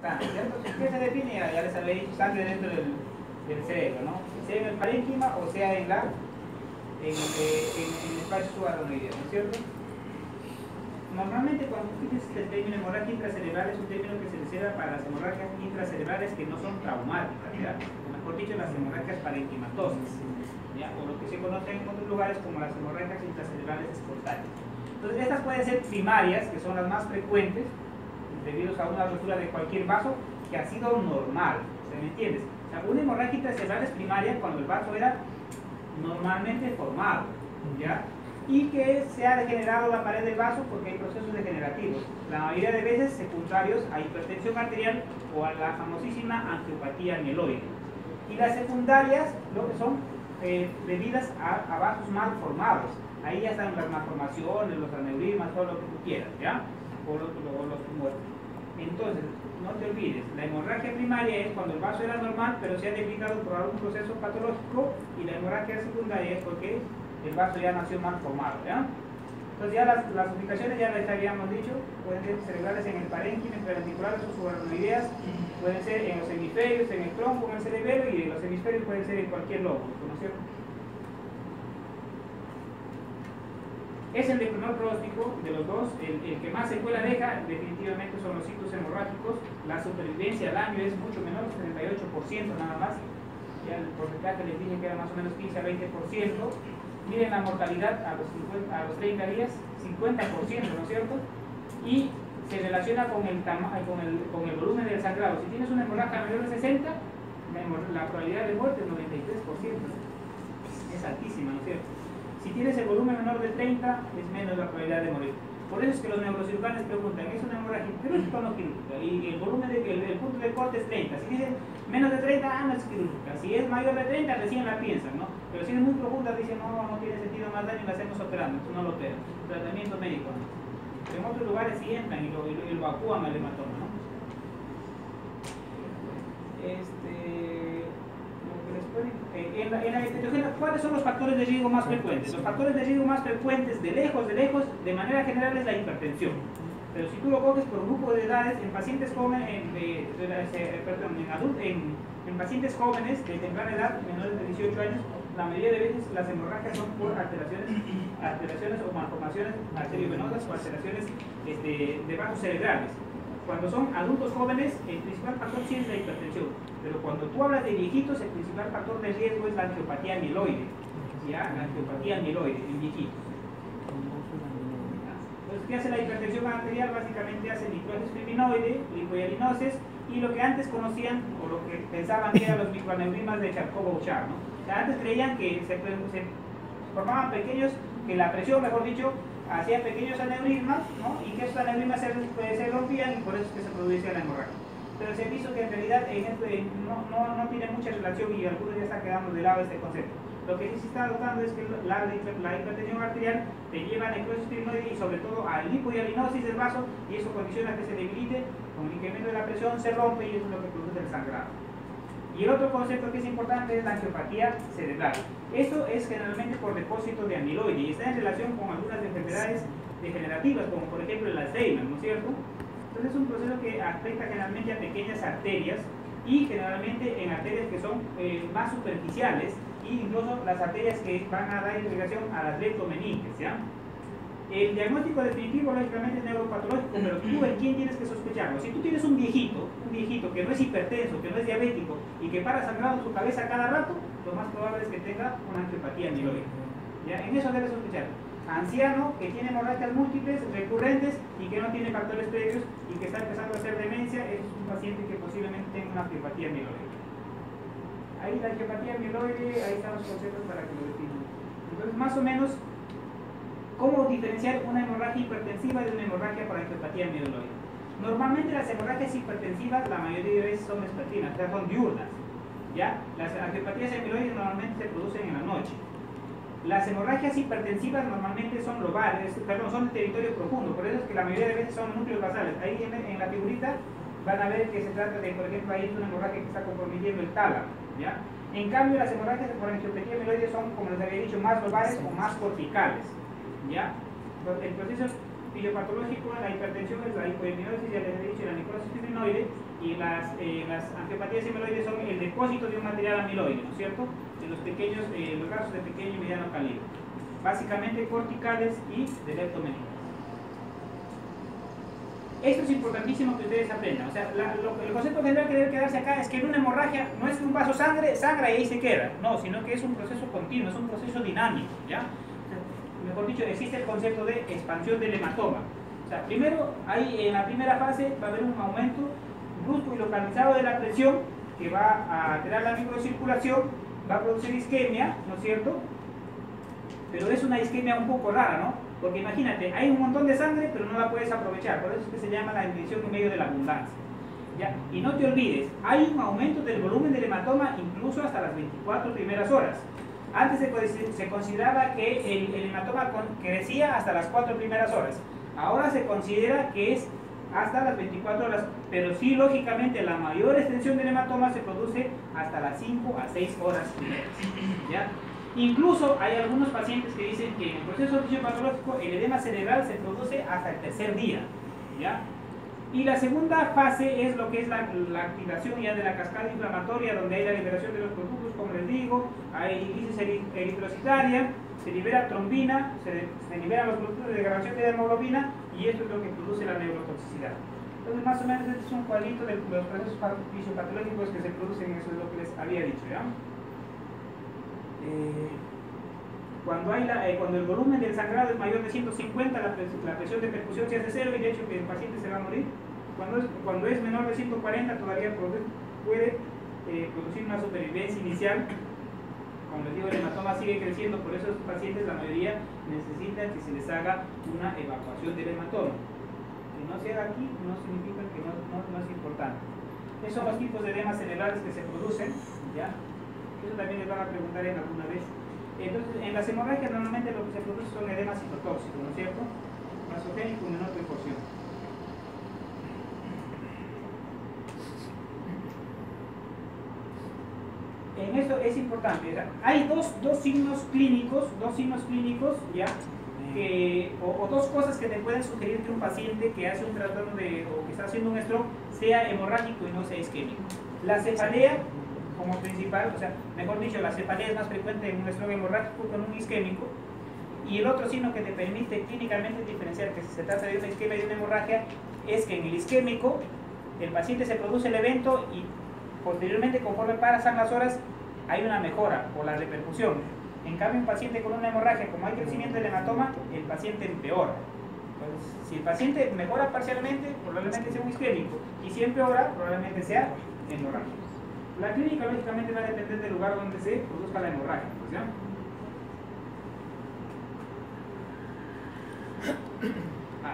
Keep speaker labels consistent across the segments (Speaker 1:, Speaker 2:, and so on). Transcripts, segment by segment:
Speaker 1: ¿Cierto? ¿Qué se define? Ya les había dicho, sangre dentro del cerebro, ¿no? Sea en el parénquima o sea en el espacio subaracnoideo, ¿no es cierto? Normalmente cuando utilizas el término hemorragia intracerebral es un término que se reserva para las hemorragias intracerebrales que no son traumáticas, ¿ya? O mejor dicho, las hemorragias parenquimatosas, ¿ya? O lo que se conoce en otros lugares como las hemorragias intracerebrales espontáneas. Entonces estas pueden ser primarias, que son las más frecuentes, debido a una rotura de cualquier vaso que ha sido normal, ¿me entiendes? O sea, una hemorragia intracerebral es primaria cuando el vaso era normalmente formado, ¿ya? Y que se ha degenerado la pared del vaso porque hay procesos degenerativos, la mayoría de veces secundarios a hipertensión arterial o a la famosísima angiopatía mieloide. Y las secundarias, lo que son debidas a vasos mal formados, ahí ya están las malformaciones, los aneurismas, todo lo que tú quieras, ¿ya? O los tumores. Entonces, no te olvides, la hemorragia primaria es cuando el vaso era normal, pero se ha debilitado por algún proceso patológico, y la hemorragia secundaria es porque el vaso ya nació mal formado, ¿ya? Entonces ya las ubicaciones ya les habíamos dicho, pueden ser cerebrales en el parénquima, interventriculares o subaracnoideas, pueden ser en los hemisferios, en el tronco, en el cerebelo, y en los hemisferios pueden ser en cualquier lóbulo, ¿no es cierto? Es el de menor pronóstico de los dos, el que más secuela deja definitivamente son los hitos hemorrágicos. La supervivencia al año es mucho menor, 38% nada más. Ya el porcentaje les dije que era más o menos 15 a 20%. Miren la mortalidad a los 30 días, 50%, ¿no es cierto? Y se relaciona con el volumen del sangrado. Si tienes una hemorragia mayor de 60, la probabilidad de muerte es 93%. Es altísima, ¿no es cierto? Si tienes el volumen menor de 30, es menos la probabilidad de morir. Por eso es que los neurocirujanos preguntan, ¿es una hemorragia quirúrgica o no quirúrgica? Y el volumen el punto de corte es 30. Si dicen menos de 30, no es quirúrgica. Si es mayor de 30, recién la piensan, ¿no? Pero si es muy profunda, dicen, no tiene sentido más daño y la hacemos operando. Entonces no lo operan. Tratamiento médico, ¿no? En otros lugares sí entran y lo evacúan al hematoma, ¿no? ¿Cuáles son los factores de riesgo más frecuentes? Los factores de riesgo más frecuentes, de lejos, de manera general, es la hipertensión. Pero si tú lo coges por grupo de edades, en pacientes jóvenes, en pacientes jóvenes de temprana edad, menores de 18 años, la mayoría de veces las hemorragias son por alteraciones o malformaciones arteriovenosas o alteraciones de vasos cerebrales. Cuando son adultos jóvenes, el principal factor sí es la hipertensión, pero cuando tú hablas de viejitos, el principal factor de riesgo es la angiopatía mieloide, ¿ya? La angiopatía mieloide en viejitos. Entonces, ¿qué hace la hipertensión arterial? Básicamente hace necrosis fibrinoide, lipohialinosis, y lo que antes conocían, o lo que pensaban que eran los microaneurismas de Charcot-Bouchard, ¿no? O sea, antes creían que se formaban pequeños, que la presión, mejor dicho, hacía pequeños aneurismas, ¿no? Y que esos aneurismas se rompían y por eso es que se producía la hemorragia. Pero se ha visto que en realidad no tiene mucha relación y algunos ya están quedando de lado este concepto. Lo que sí se está notando es que la hipertensión arterial te lleva a necrosis fibrinoide y sobre todo a lipohialinosis del vaso, y eso condiciona que se debilite, con el incremento de la presión se rompe y eso es lo que produce el sangrado. Y el otro concepto que es importante es la angiopatía cerebral. Esto es generalmente por depósito de amiloide y está en relación con algunas enfermedades degenerativas, como por ejemplo el Alzheimer, ¿no es cierto? Entonces es un proceso que afecta generalmente a pequeñas arterias y generalmente en arterias que son más superficiales, e incluso las arterias que van a dar irrigación a las leptomeninges, ¿ya? El diagnóstico definitivo lógicamente es neuropatológico, pero tú en quién tienes que sospecharlo. Si tú tienes un viejito que no es hipertenso, que no es diabético y que para sangrado en su cabeza cada rato, lo más probable es que tenga una angiopatía mieloide. ¿Ya? En eso debes sospechar. Anciano que tiene hemorragias múltiples, recurrentes y que no tiene factores previos y que está empezando a hacer demencia, es un paciente que posiblemente tenga una angiopatía mieloide. Ahí la angiopatía mieloide, ahí están los conceptos para que lo definan. Entonces, más o menos, ¿cómo diferenciar una hemorragia hipertensiva de una hemorragia por angiopatía mieloide? Normalmente las hemorragias hipertensivas, la mayoría de veces son vespertinas, o sea, son diurnas, ¿ya? Las angiopatías amiloides normalmente se producen en la noche. Las hemorragias hipertensivas normalmente son lobales, son de territorio profundo, por eso es que la mayoría de veces son núcleos basales. Ahí en la figurita van a ver que se trata de, por ejemplo, ahí es una hemorragia que está comprometiendo el tálamo, ¿ya? En cambio, las hemorragias por angiopatía amiloide son, como les había dicho, más lobales o más corticales, ¿ya? El proceso fisiopatológico de la hipertensión es la hipohidrosis, ya les he dicho, la necrosis fibrinoide, y y las angiopatías amiloides son el depósito de un material amiloide, ¿no es cierto? De los pequeños, los vasos de pequeño y mediano calibre, básicamente corticales y de leptomeninges. Esto es importantísimo que ustedes aprendan. O sea, el concepto general que debe quedarse acá es que en una hemorragia no es que un vaso sangra y ahí se queda, no, sino que es un proceso continuo, es un proceso dinámico, ¿ya? Mejor dicho, existe el concepto de expansión del hematoma. O sea, primero, ahí en la primera fase va a haber un aumento brusco y localizado de la presión que va a alterar la microcirculación, va a producir isquemia, ¿no es cierto? Pero es una isquemia un poco rara, ¿no? Porque imagínate, hay un montón de sangre, pero no la puedes aprovechar. Por eso es que se llama la inhibición en medio de la abundancia. ¿Ya? Y no te olvides, hay un aumento del volumen del hematoma incluso hasta las 24 primeras horas. Antes se consideraba que el hematoma crecía hasta las 4 primeras horas. Ahora se considera que es hasta las 24 horas, pero sí, lógicamente, la mayor extensión del hematoma se produce hasta las 5 a 6 horas primeras. ¿Ya? Incluso hay algunos pacientes que dicen que en el proceso fisiopatológico el edema cerebral se produce hasta el tercer día, ¿ya? Y la segunda fase es lo que es la activación ya de la cascada inflamatoria, donde hay la liberación de los productos, como les digo, hay lisis eritrocitaria, se libera trombina, se liberan los productos de degradación de la hemoglobina, y esto es lo que produce la neurotoxicidad. Entonces, más o menos, este es un cuadrito de los procesos fisiopatológicos que se producen, eso es lo que les había dicho, ¿ya? Cuando el volumen del sangrado es mayor de 150, la presión de perfusión se hace cero y de hecho que el paciente se va a morir. Cuando es menor de 140 todavía puede producir una supervivencia inicial. Como les digo, el hematoma sigue creciendo, por eso los pacientes, la mayoría, necesitan que se les haga una evacuación del hematoma. Que no se haga aquí no significa que no es importante. Esos son los tipos de edemas cerebrales que se producen, ¿ya? Eso también les van a preguntar en alguna vez. Entonces, en las hemorragias normalmente lo que se produce son edemas citotóxicos, ¿no es cierto? Vasogénico en menor proporción. En esto es importante, ¿verdad? Hay dos signos clínicos, ¿ya? O dos cosas que te pueden sugerir que un paciente que hace un trastorno o que está haciendo un stroke sea hemorrágico y no sea isquémico. La cefalea como principal, o sea, mejor dicho, la cefalea es más frecuente en un stroke hemorrágico que en un isquémico, y el otro signo que te permite clínicamente diferenciar que si se trata de una isquemia y de una hemorragia es que en el isquémico el paciente se produce el evento y posteriormente, conforme pasan las horas, hay una mejora por la repercusión. En cambio, un paciente con una hemorragia, como hay crecimiento del hematoma, el paciente empeora. Entonces, si el paciente mejora parcialmente, probablemente sea un isquémico, y si empeora, probablemente sea hemorrágico. La clínica, lógicamente, va a depender del lugar donde se produzca la hemorragia, ¿no?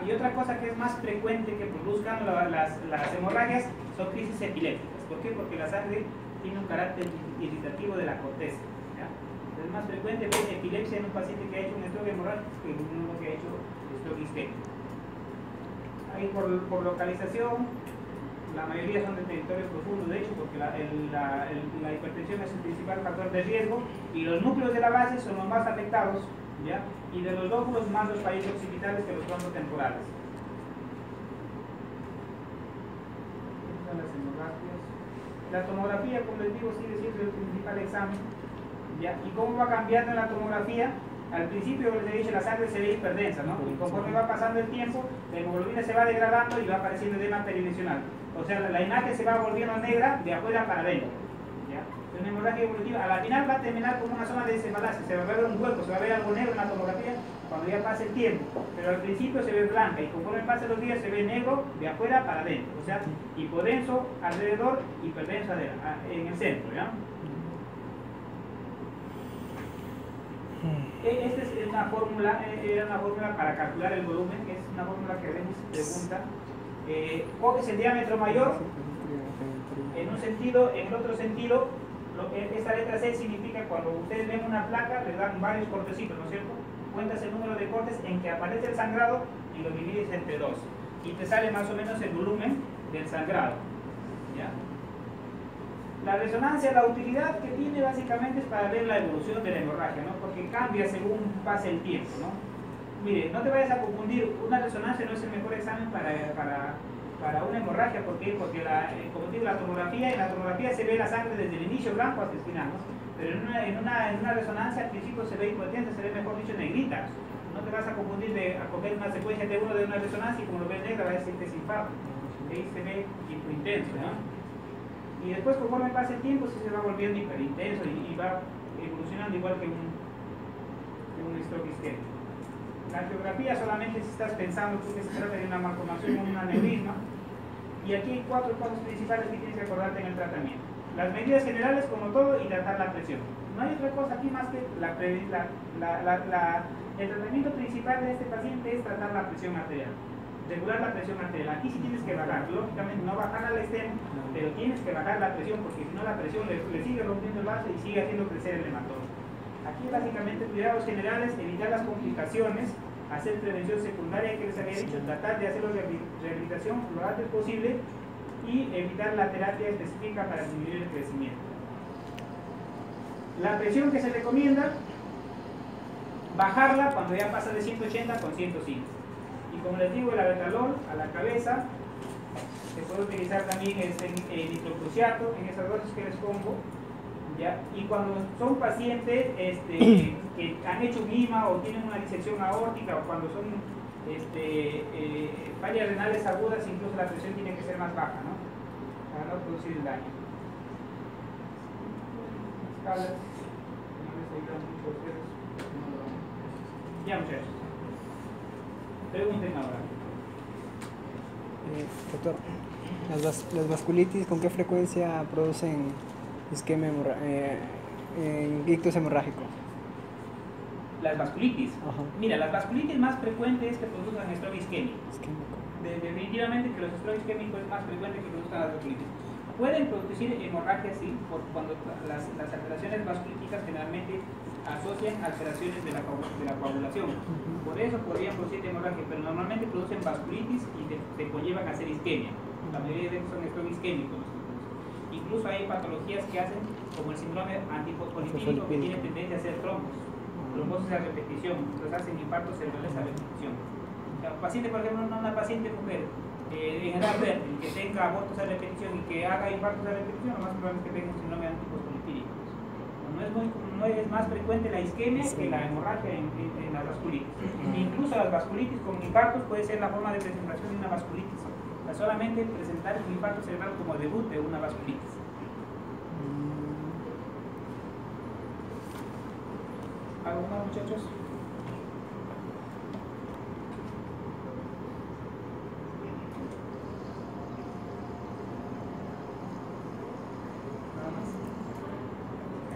Speaker 1: Y otra cosa que es más frecuente que produzcan las hemorragias son crisis epilépticas. ¿Por qué? Porque la sangre tiene un carácter irritativo de la corteza, ¿ya? Es más frecuente ver epilepsia en un paciente que ha hecho un stroke hemorrágico que en uno que ha hecho stroke isquémico. Ahí por localización, la mayoría son de territorio profundo, de hecho, porque la hipertensión es el principal factor de riesgo y los núcleos de la base son los más afectados, ¿ya? Y de los lóbulos más los fallos occipitales que los frontotemporales. Estas son las hemorragias. La tomografía, como les digo, sigue siendo el principal examen, ¿ya? ¿Y cómo va cambiando en la tomografía? Al principio, como les he dicho, la sangre se ve hiperdensa, ¿no? Y conforme va pasando el tiempo, la hemoglobina se va degradando y va apareciendo edema peridimensional. O sea, la imagen se va volviendo negra de afuera para adentro, ¿ya? Una hemorragia evolutiva, a la final va a terminar como una zona de encefalacia, se va a ver un hueco, se va a ver algo negro en la tomografía cuando ya pase el tiempo, pero al principio se ve blanca y conforme pasan los días se ve negro de afuera para adentro, o sea, hipodenso alrededor, hiperdenso en el centro, ¿ya? Esta es una fórmula, era una fórmula para calcular el volumen, es una fórmula que a veces pregunta. Coges el diámetro mayor en un sentido, en el otro sentido, esta letra C significa cuando ustedes ven una placa, les dan varios cortecitos, ¿no es cierto? Cuentas el número de cortes en que aparece el sangrado y lo divides entre 2 y te sale más o menos el volumen del sangrado, ¿ya? La resonancia, la utilidad que tiene básicamente es para ver la evolución de la hemorragia, ¿no? Porque cambia según pase el tiempo, ¿no? Mire, no te vayas a confundir, una resonancia no es el mejor examen para para una hemorragia. ¿Por qué? Porque como digo, en la tomografía se ve la sangre desde el inicio blanco hasta el final, ¿no? Pero en una resonancia al principio se ve impotencia, se ve, mejor dicho, negrita. No te vas a confundir a coger una secuencia de una resonancia y como lo ves negra va a decir que es infarto. Ahí se ve intenso, ¿no? Y después, conforme pasa el tiempo, sí se va volviendo hiperintenso y va evolucionando igual que un stroke isquémico. La angiografía solamente si estás pensando tú que se trata de una malformación o un aneurisma. Y aquí hay 4 cosas principales que tienes que acordarte en el tratamiento. Las medidas generales, como todo, y tratar la presión. No hay otra cosa aquí más que el tratamiento principal de este paciente es tratar la presión arterial. Regular la presión arterial. Aquí sí tienes que bajar. Lógicamente no bajar al extremo, pero tienes que bajar la presión porque si no la presión le sigue rompiendo el vaso y sigue haciendo crecer el hematoma. Aquí básicamente cuidados generales, evitar las complicaciones, hacer prevención secundaria que les había dicho, tratar de hacer rehabilitación lo antes posible y evitar la terapia específica para disminuir el crecimiento. La presión que se recomienda, bajarla cuando ya pasa de 180 con 105. Y como les digo, el albentalol a la cabeza, se puede utilizar también el nitrocruciato en esas dosis que les pongo. ¿Ya? Y cuando son pacientes que han hecho GIMA o tienen una disección aórtica o cuando son fallas renales agudas, incluso la presión tiene que ser más baja, ¿no? Para no producir el daño. Escalas, no les ayudan mucho a ustedes. Ya, muchachos. Pregunten ahora.
Speaker 2: Doctor, las vasculitis, ¿con qué frecuencia producen isquemia ictus hemorrágico?
Speaker 1: Las vasculitis.
Speaker 2: Ajá.
Speaker 1: Mira, las vasculitis más frecuentes es que produzcan stroke isquémico. Definitivamente que los stroke isquémicos es más frecuente que produzcan las vasculitis. Pueden producir hemorragias, sí, cuando las alteraciones vasculíticas generalmente asocian alteraciones de la coagulación. Por eso podrían producir hemorragia, pero normalmente producen vasculitis y te conllevan a hacer isquemia. La mayoría de ellos son stroke isquémicos. Incluso hay patologías que hacen, como el síndrome antifosfolipídico, que tiene tendencia a hacer trombosis a repetición, entonces hacen infartos cerebrales a repetición. O sea, paciente, por ejemplo, una paciente mujer en edad fértil que tenga abortos a repetición y que haga infartos a repetición, lo más probable es que tenga un síndrome antifosfolipídico. No es más frecuente la isquemia que la hemorragia en las vasculitis. Incluso las vasculitis con infartos puede ser la forma de presentación de una vasculitis. O sea, solamente presentar un infarto cerebral como debut de una vasculitis. ¿Algo más, muchachos?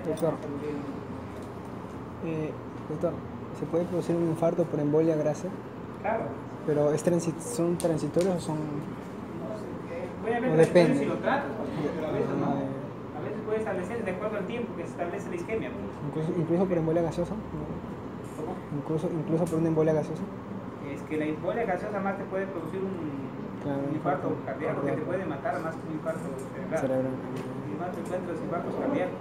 Speaker 2: Doctor, ¿se puede producir un infarto por embolia grasa?
Speaker 1: Claro.
Speaker 2: ¿Pero son transitorios o son...?
Speaker 1: Voy a ver
Speaker 2: o depende.
Speaker 1: si lo tratas, pero a veces no. A veces puede establecer de acuerdo al tiempo que se establece la isquemia.
Speaker 2: ¿Incluso por embolia gaseosa?
Speaker 1: ¿Cómo?
Speaker 2: ¿Incluso por una embolia gaseosa?
Speaker 1: Es que la embolia gaseosa más te puede producir un infarto cardíaco que te puede matar más que un infarto cerebral. Y más frecuente los infartos cardíacos.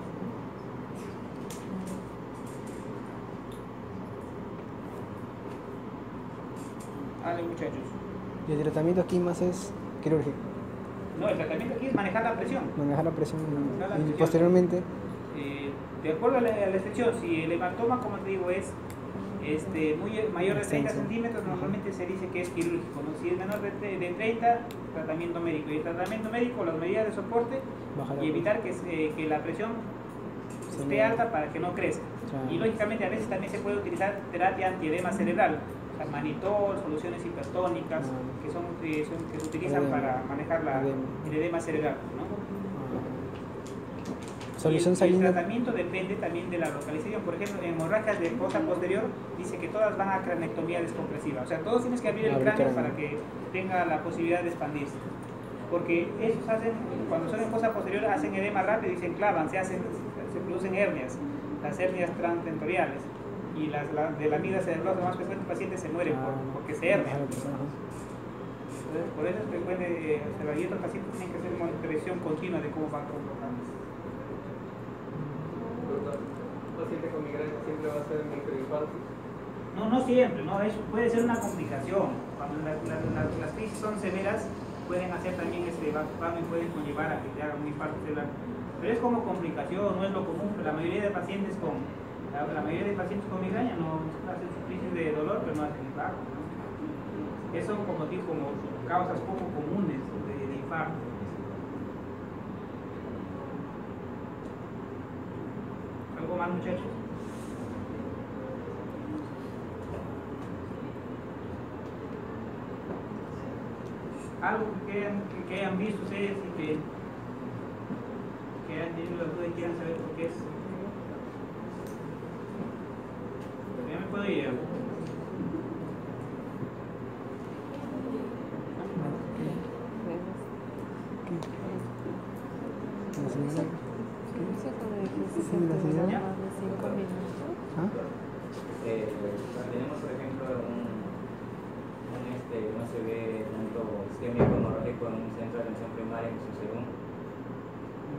Speaker 1: Dale, muchachos.
Speaker 2: ¿Y el tratamiento aquí más es quirúrgico?
Speaker 1: No, el tratamiento aquí es manejar la presión.
Speaker 2: Manejar la presión y
Speaker 1: presión.
Speaker 2: posteriormente...
Speaker 1: de acuerdo a la excepción, si el hematoma, como te digo, es mayor de 30 centímetros, normalmente se dice que es quirúrgico, ¿no? Si es menor de 30, tratamiento médico. Y el tratamiento médico, las medidas de soporte y evitar que la presión esté alta para que no crezca. Y lógicamente a veces también se puede utilizar terapia antiedema cerebral, o sea, manitol, soluciones hipertónicas, que se utilizan para manejar el edema cerebral, ¿no?
Speaker 2: Solución salina.
Speaker 1: El tratamiento depende también de la localización. Por ejemplo, en hemorragias de fosa posterior dice que todas van a cranectomía descompresiva. O sea, todos tienes que abrir el cráneo para que tenga la posibilidad de expandirse. Porque esos cuando son en fosa posterior, hacen edema rápido y se enclavan, se producen hernias, las hernias transdentoriales. Y de la amígdala cerebrosa, más frecuente, el paciente se muere porque se hernia. Entonces, por eso es frecuente observar. Y otros pacientes tienen que hacer una monitoración continua de cómo van comportándose.
Speaker 3: ¿Un paciente con migraña siempre va a ser microinfarto?
Speaker 1: No siempre, no, eso puede ser una complicación. Cuando las crisis son severas, pueden hacer también vasospasmo y pueden conllevar a que te hagan un infarto cerebral. Pero es como complicación, no es lo común. La mayoría de pacientes con migraña no hacen su crisis de dolor, pero no hacen infarto, ¿no? Eso como causas poco comunes de infarto. ¿Algo más, muchachos? Algo que hayan visto ustedes y que hayan tenido la duda y quieran saber por qué es. Pero ya me puedo ir.
Speaker 4: Tenemos, por ejemplo, no se ve tanto isquemia hemorrágico en un centro de atención primaria en Según.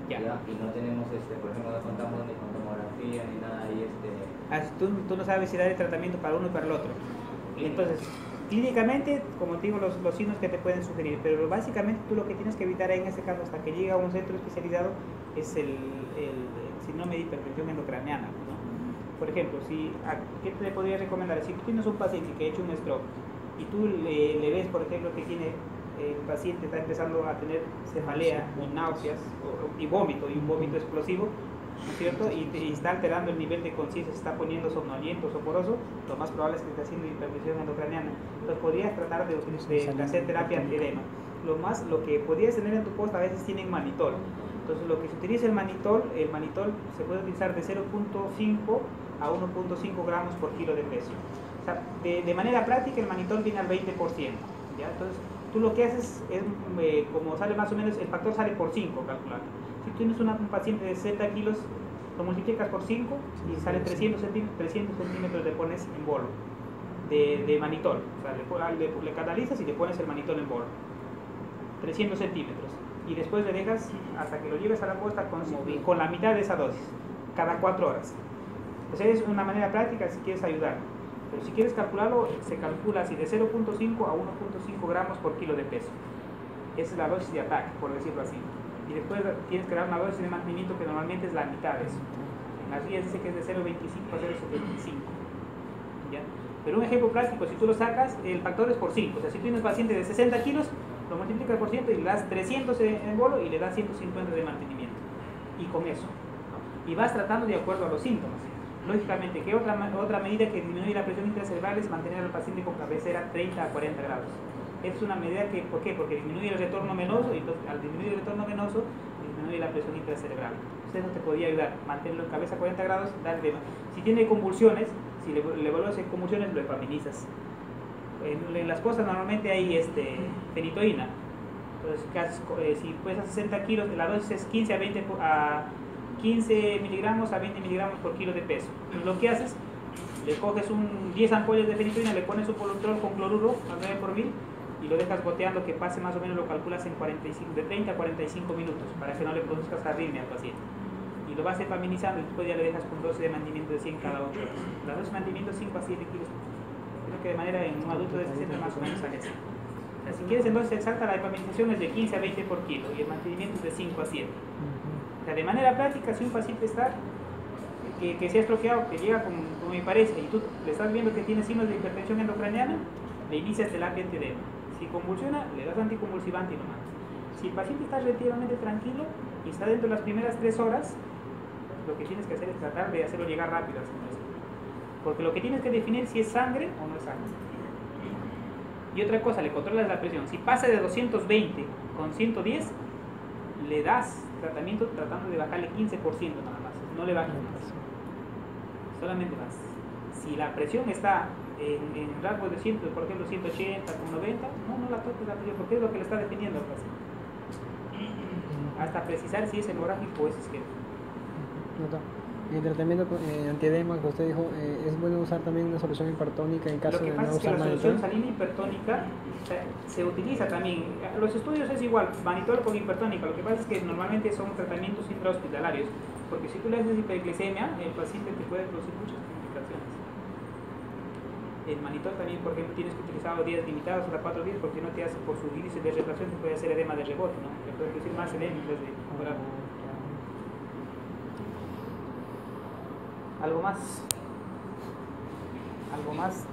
Speaker 4: Y no tenemos, por ejemplo, no contamos ni con tomografía ni nada ahí.
Speaker 1: Tú no sabes si dar el tratamiento para uno y para el otro. Entonces, clínicamente, como te digo, los signos que te pueden sugerir, pero básicamente tú lo que tienes que evitar en este caso hasta que llegue a un centro especializado es el síndrome de hipertensión endocraniana, ¿no? Por ejemplo, ¿qué te podría recomendar? Si tú tienes un paciente que ha hecho un stroke y tú le ves, por ejemplo, que el paciente está empezando a tener cefalea y náuseas y vómito, y un vómito explosivo, ¿no es cierto? Y está alterando el nivel de conciencia, se está poniendo somnoliento, soporoso, lo más probable es que esté haciendo hipertensión endocraniana. Entonces podrías tratar de hacer terapia antiedema. Lo que podrías tener en tu post a veces tienen mannitol. Entonces lo que se utiliza el mannitol se puede utilizar de 0.5 a 1.5 gramos por kilo de peso. O sea, de manera práctica el mannitol viene al 20%, ¿ya? Entonces tú lo que haces es, como sale más o menos, el factor sale por 5 calculando. Si tú tienes un paciente de 60 kilos, lo multiplicas por 5 y sale 300 centímetros le pones en bolo de mannitol. O sea, le canalizas y le pones el mannitol en bolo. 300 centímetros. Y después le dejas hasta que lo lleves a la posta con la mitad de esa dosis, cada 4 horas. Entonces es una manera práctica si quieres ayudar. Pero si quieres calcularlo, se calcula así de 0.5 a 1.5 gramos por kilo de peso. Esa es la dosis de ataque, por decirlo así. Y después tienes que dar una dosis de mantenimiento que normalmente es la mitad de eso. En las guías dice que es de 0.25 a 0.75. ¿Ya? Pero un ejemplo práctico, si tú lo sacas, el factor es por 5. O sea, si tú tienes un paciente de 60 kilos, lo multiplicas por 100 y le das 300 en bolo y le das 150 de mantenimiento. Y con eso, ¿no? Y vas tratando de acuerdo a los síntomas. Lógicamente, ¿qué otra medida que disminuye la presión intracerebral es mantener al paciente con cabecera 30 a 40 grados? Es una medida que, ¿por qué? Porque disminuye el retorno venoso y entonces, al disminuir el retorno venoso, disminuye la presión intracerebral. Entonces eso te podría ayudar, mantenerlo en cabeza a 40 grados, darle. Si tiene convulsiones, si le evaluas en convulsiones, lo epaminizas. En las cosas normalmente hay fenitoína. Entonces, si pesas 60 kilos, la dosis es 15 miligramos a 20 miligramos por kilo de peso. Entonces, lo que haces, le coges 10 ampollas de fenitoína, le pones un polotrol con cloruro a 9 por 1000 y lo dejas goteando, que pase más o menos, lo calculas en de 30 a 45 minutos para que no le produzcas arritmia al paciente. Y lo vas epaminizando y después ya le dejas con dosis de mantenimiento de 100 cada 8 horas. La dosis de mantenimiento es 5 a 7 kilos. Creo que de manera en un adulto de 60 más o menos al mes. O sea, si quieres entonces exacta, la epaminización es de 15 a 20 por kilo y el mantenimiento es de 5 a 7. O sea, de manera práctica, si un paciente está que se ha estropeado, que llega como me parece, y tú le estás viendo que tiene signos de hipertensión endocraniana, le inicias terapia antiedema. Si convulsiona, le das anticonvulsivante y lo mandas. Si el paciente está relativamente tranquilo y está dentro de las primeras 3 horas, lo que tienes que hacer es tratar de hacerlo llegar rápido al siniestro. Porque lo que tienes que definir si es sangre o no es sangre. Y otra cosa, le controlas la presión. Si pasa de 220 con 110, le das tratamiento tratando de bajarle 15% nada más. No le bajes más. Solamente más. Si la presión está en rasgos de 100, por ejemplo 180 con 90, no la toques la presión, porque es lo que le está definiendo al paciente. Hasta precisar si es hemorrágico o es isquémico.
Speaker 2: Y el tratamiento antiedema que usted dijo, ¿es bueno usar también una solución hipertónica en caso de no usar mannitol? Lo que pasa es que la solución salina hipertónica se utiliza también. Los estudios es igual, mannitol con hipertónica. Lo que pasa es que normalmente son tratamientos intrahospitalarios, porque si tú le haces hiperglicemia, el paciente te puede producir muchas complicaciones.
Speaker 1: El manitol también, por ejemplo, tienes que utilizar días limitados hasta 4 días porque no te hace, por su índice de refracción, te puede hacer edema de rebote, ¿no? Te puede decir más edema en vez de mejorar. ¿Algo más? ¿Algo más?